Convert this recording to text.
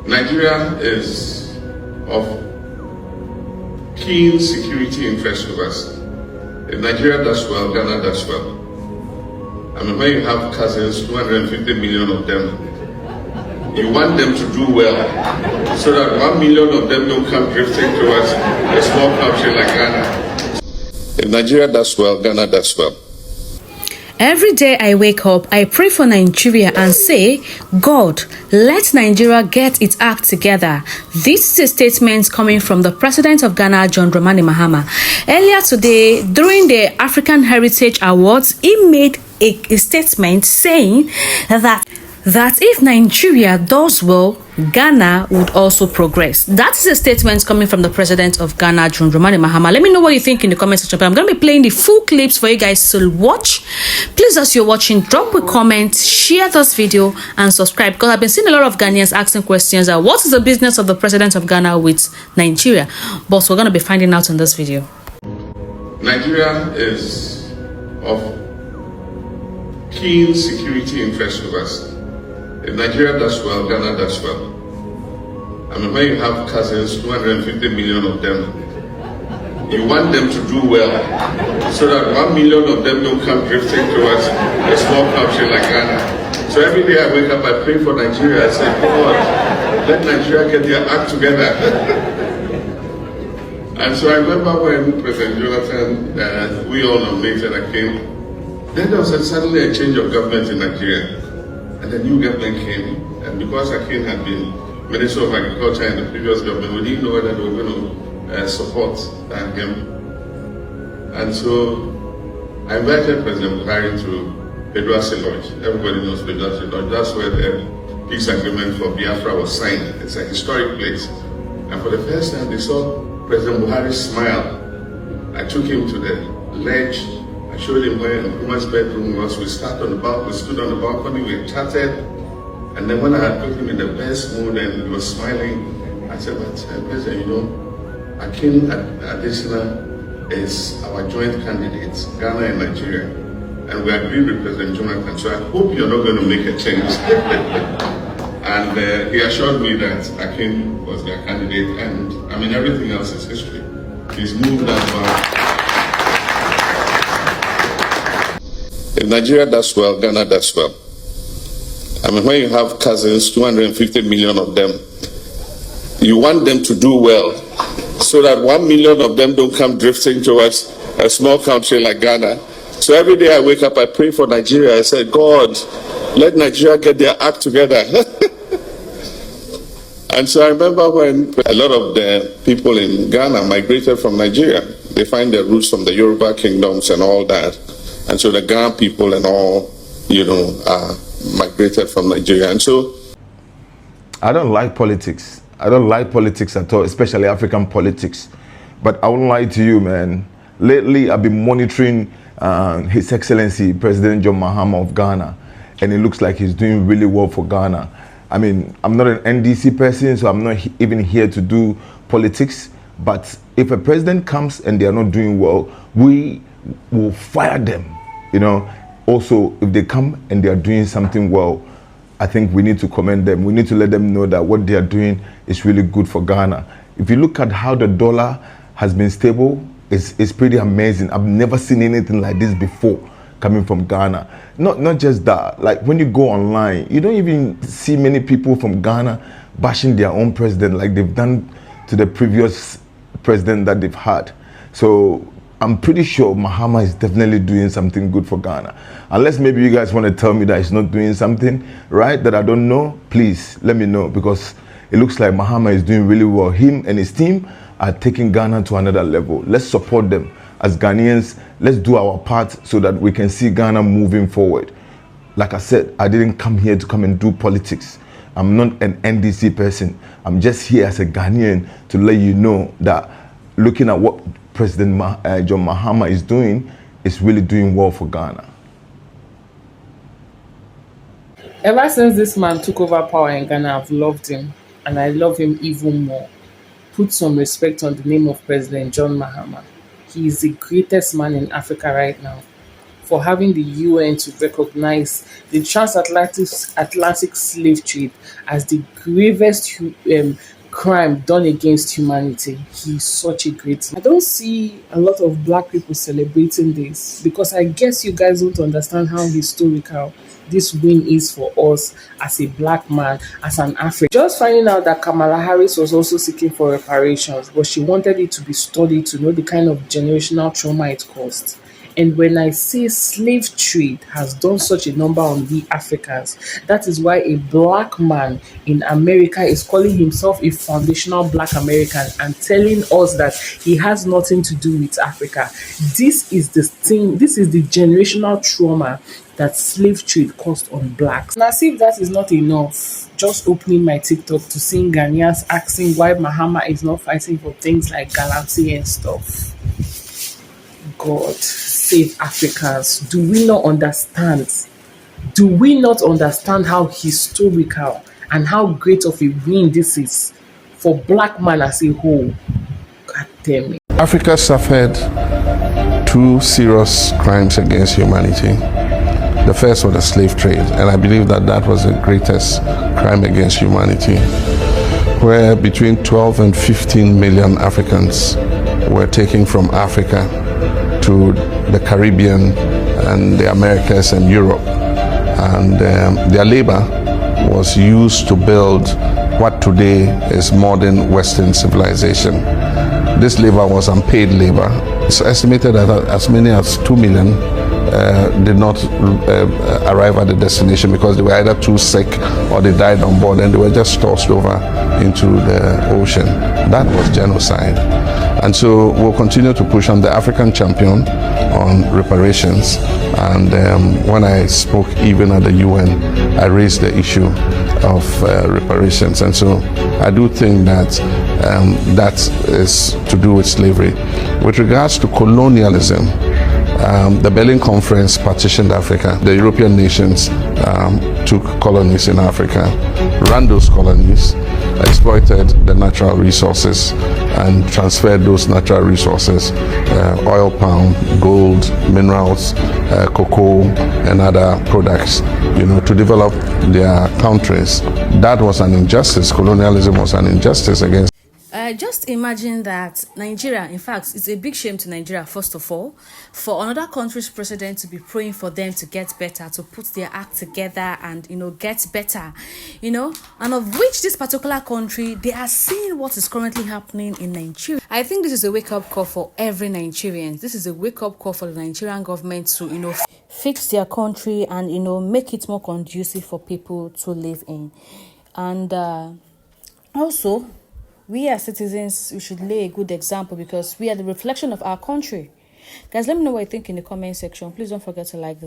Nigeria is of keen security interest to us. If Nigeria does well, Ghana does well. I mean, when you have cousins, 250 million of them, you want them to do well so that 1 million of them don't come drifting towards a small country like Ghana. If Nigeria does well, Ghana does well. Every day I wake up, I pray for Nigeria and say, God, let Nigeria get its act together. This is a statement coming from the President of Ghana, John Dramani Mahama. Earlier today, during the African Heritage Awards, he made a statement saying that if Nigeria does well, Ghana would also progress. That is a statement coming from the President of Ghana, John Dramani Mahama. Let me know what you think in the comment section. But I'm going to be playing the full clips for you guys to watch. Please, as you're watching, drop a comment, share this video, and subscribe. Because I've been seeing a lot of Ghanaians asking questions. What is the business of the President of Ghana with Nigeria? But we're going to be finding out in this video. Nigeria is of keen security interest to us. If Nigeria does well, Ghana does well. I mean, when you have cousins, 250 million of them, you want them to do well so that 1 million of them don't come drifting towards a small country like Ghana. So every day I wake up, I pray for Nigeria. I say, God, let Nigeria get their act together. And so I remember when President Jonathan, we all nominated Akin, then there was suddenly a change of government in Nigeria. And the new government came, and because Akin had been Minister of Agriculture in the previous government, we didn't know whether they were going to support him. And so I invited President Buhari to Pedroase Lodge. Everybody knows Pedroase Lodge. That's where the peace agreement for Biafra was signed. It's a historic place. And for the first time, they saw President Buhari smile. I took him to the ledge. I showed him where Nkrumah's bedroom was. We stood on the balcony, we chatted. And then when I had put him in the best mood and he was smiling, I said, but President, you know, Akin Adesina is our joint candidate, Ghana and Nigeria. And we agreed with President Jonathan, so I hope you're not going to make a change. And he assured me that Akin was their candidate, and I mean, everything else is history. He's moved that far. If Nigeria does well, Ghana does well. I mean, when you have cousins, 250 million of them, you want them to do well so that 1 million of them don't come drifting towards a small country like Ghana. So every day I wake up, I pray for Nigeria. I say, God, let Nigeria get their act together. And so I remember when a lot of the people in Ghana migrated from Nigeria. They find their roots from the Yoruba kingdoms and all that. And so the Ghana people and all, you know, migrated from Nigeria. And so I don't like politics. I don't like politics at all, especially African politics. But I won't lie to you, man. Lately, I've been monitoring His Excellency President John Mahama of Ghana. And it looks like he's doing really well for Ghana. I mean, I'm not an NDC person, so I'm not even here to do politics. But if a president comes and they are not doing well, we will fire them. You know, also, if they come and they are doing something well, I think we need to commend them. We need to let them know that what they are doing is really good for Ghana. If you look at how the dollar has been stable, it's pretty amazing. I've never seen anything like this before coming from Ghana. Not just that, like when you go online, you don't even see many people from Ghana bashing their own president like they've done to the previous president that they've had. So I'm pretty sure Mahama is definitely doing something good for Ghana. Unless maybe you guys want to tell me that he's not doing something right that I don't know, please let me know, because it looks like Mahama is doing really well. Him and his team are taking Ghana to another level. Let's support them. As Ghanaians, let's do our part so that we can see Ghana moving forward. Like I said, I didn't come here to come and do politics. I'm not an NDC person. I'm just here as a Ghanaian to let you know that looking at what President John Mahama is doing is really doing well for Ghana. Ever since this man took over power in Ghana, I've loved him, and I love him even more. Put some respect on the name of President John Mahama. He is the greatest man in Africa right now. for having the UN to recognize the transatlantic slave trade as the gravest crime done against humanity. He's such a great man. I don't see a lot of black people celebrating this because I guess you guys don't understand how historical this win is for us as a black man, as an African. Just finding out that Kamala Harris was also seeking for reparations, but she wanted it to be studied to know the kind of generational trauma it caused. And when I say slave trade has done such a number on we Africans, that is why a black man in America is calling himself a foundational black American and telling us that he has nothing to do with Africa. This is the thing, this is the generational trauma that slave trade caused on blacks. Now, see if that is not enough, just opening my TikTok to see Ghanaians asking why Mahama is not fighting for things like Galaxy and stuff. God save Africans. Do we not understand? Do we not understand how historical and how great of a win this is for black man as a whole? God damn it. Africa suffered two serious crimes against humanity. The first was the slave trade, and I believe that that was the greatest crime against humanity, where between 12 and 15 million Africans were taken from Africa to the Caribbean and the Americas and Europe. And their labor was used to build what today is modern Western civilization. This labor was unpaid labor. It's estimated that as many as 2 million did not arrive at the destination because they were either too sick or they died on board and they were just tossed over into the ocean. That was genocide. And so we'll continue to push. I'm the African champion on reparations. And when I spoke even at the UN, I raised the issue of reparations. And so I do think that that is to do with slavery. With regards to colonialism, the Berlin Conference partitioned Africa. The European nations took colonies in Africa, ran those colonies, exploited the natural resources and transferred those natural resources, oil palm, gold, minerals, cocoa and other products, to develop their countries. That was an injustice. Colonialism was an injustice against. Just imagine that Nigeria, in fact, it's a big shame to Nigeria, first of all, for another country's president to be praying for them to get better, to put their act together and, get better, and of which this particular country, they are seeing what is currently happening in Nigeria. I think this is a wake-up call for every Nigerian. This is a wake-up call for the Nigerian government to, fix their country and, make it more conducive for people to live in. And also, we as citizens, we should lay a good example because we are the reflection of our country. Guys, let me know what you think in the comment section. Please don't forget to like the video.